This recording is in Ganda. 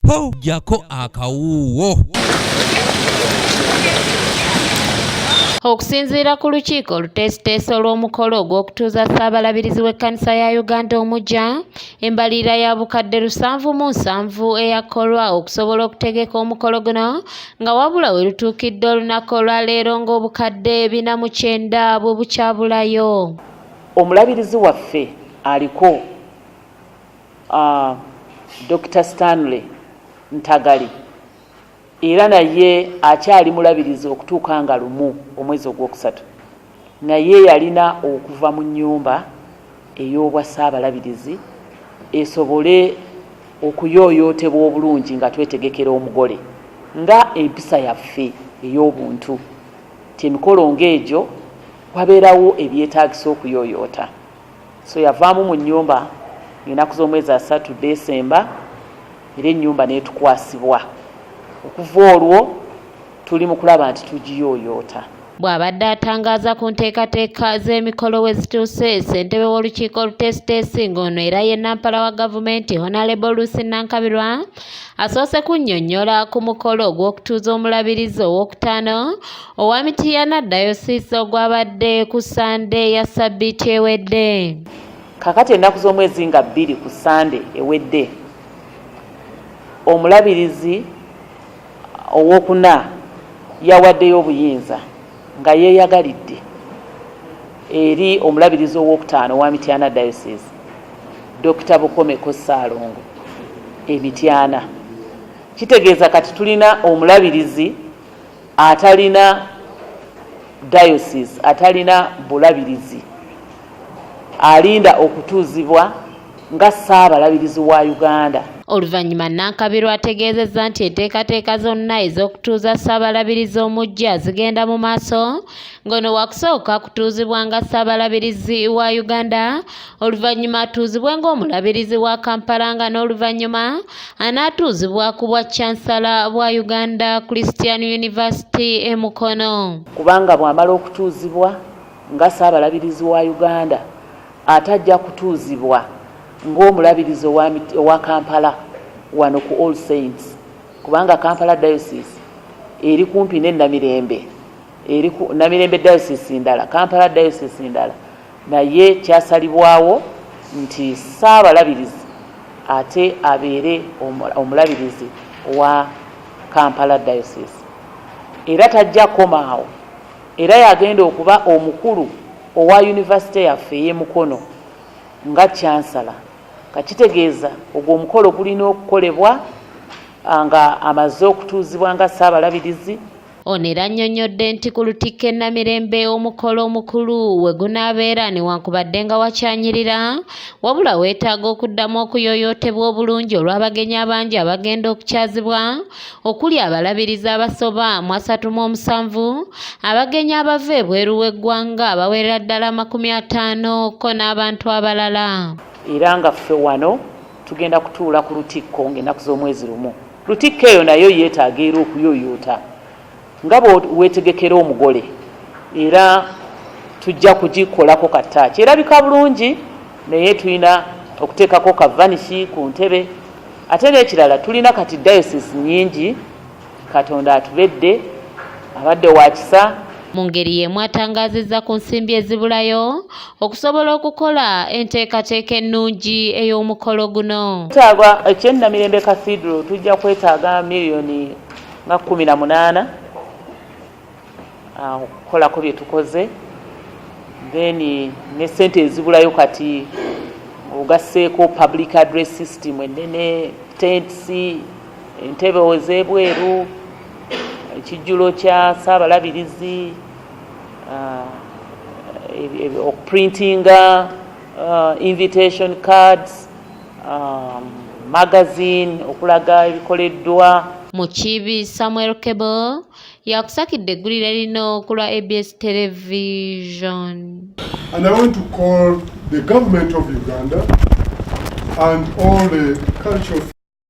po jako akawuwo. Okusinziira ku lukiiko oluteesiteesi olw'omukolo ogw'okutuuza Ssaabalabirizi w'ekkanisa ya Uganda omuggya, embalirira ya bukadde 707 eyakolwa okusobola okutegeka omukolo guno, nga wabula we lutuukidde olunaku olwaleero ng'obukadde 49 bwe bukyabulayo. Omulabirizi waffe aliko Dr. Stanley Ntagali. Era naye akyali mulabirizi okutuuka nga lumu omwezi ogwokusatu. Naye yalina okuva mu nnyumba ey'obwa Ssaabalabirizi esobole okuyooyootebwa obulungi nga twetegekera omugole nga empisa yaffe ey'obuntu. Emikolo ng'egyo wabeerawo ebyetaagisa okuyooyoota. So yavaamu mu nnyumba ennaku z'omwezi 3 Desemba era ennyumba n'etukwasibwa. Okuva olwo tuli mu kulaba nti tugiyooyoota. Bw'abadde atangaaza ku nteekateeka z'emikolo we zituuse, ssentebe w'olukiiko oluteesiteesi ng'ono era ye nampala wa gavumenti Honorable Lucy Nankabirwa asoose kunnyonnyola ku mukolo ogw'okutuuza omulabirizi ow'okutaano owa Mityana Dayosisi ogwabadde ku Sande ya Ssabbiiti ewedde. Kakati ennaku z'omwezi nga 2 ku Sande ewedde, omulabirizi owokuna yawaddeyo obuyinza nga yeeyagalidde eri omulabirizi owokutaano wa Mityana Diocese Dr. Bukomeko Ssaalongo Mityana. Kitegeeza kati tulina omulabirizi atalina diocese, atalina bulabirizi, alinda okutuuzibwa nga Ssaabalabirizi wa Uganda. Oluvannyuma Nankabirwa ategeezezza nti enteekateeka zonna ez'okutuuza Ssaabalabirizi omuggya zigenda mu maaso, ng'ono wakusooka kutuuzibwa nga Ssaabalabirizi wa Uganda, oluvannyuma atuuzibwe ng'omulabirizi wa Kampala, nga n'oluvannyuma anaatuuzibwa ku bwa Chancellor bwa Uganda Christian University e Mukono. Kubanga bw'amala okutuuzibwa nga Ssaabalabirizi wa Uganda atajja kutuuzibwa ng'omulabirizi owa Kampala wano ku All Saints, kubanga Kampala Diocese eri kumpi ne Namirembe, eri ku Namirembe Diocese ndala, Kampala Diocese ndala, naye kyasalibwawo nti Ssaabalabirizi ate abeere omulabirizi wa Kampala Diocese. Era tajja komaawo, era yagenda okuba omukulu owa University yaffe ey'e Mukono nga Chancellor. Kakitegeeza ogwo omukolo gulina okukolebwa nga amaze okutuuzibwa nga Ssaabalabirizi. Ono era annyonnyodde nti ku Lutikko e Namirembe omukolo omukulu we gunaabeera newankubadde nga wakyanyirira, wabula weetaaga okuddamu okuyooyootebwa obulungi olw'abagenyi abangi abagenda okukyazibwa, okuli abalabirizi abasoba mu 37, abagenyi abava ebweru w'eggwanga abawerera ddala 50 ko n'abantu abalala. Era nga ffe wano tugenda kutuula ku Lutikko ng'ennaku z'omwezi lumu. Lutikko eyo nayo yeetaaga era okuyooyoota nga bwetegekera omugole, era tujja kugikolako kattaaki. Erabika bulungi, naye tulina okuteekako kavanishi ku ntebe. Ate n'ekirala tulina kati diocese nnyingi, Katonda atubedde, abadde wa kisa. Mu ngeri y'emu atangaazizza ku nsimbi ezibulayo okusobola okukola enteekateeka ennungi ey'omukolo guno. Twetaaga eky'Namirembe Cathedral tujja kwetaaga miliyoni nga 18 okukolako bye tukoze. Then ne ssente ezibulayo kati ogasseeko public address system ennene, tents, entebe ez'ebweru, ekijjulo kya Ssaabalabirizi, okuprintinga invitation cards, magazine okulaga ebikoleddwa. Mukiibi Samuel Kebo yakusakidde eggulire lino ku lwa ABS Television. And I want to call the government of Uganda and all the cultural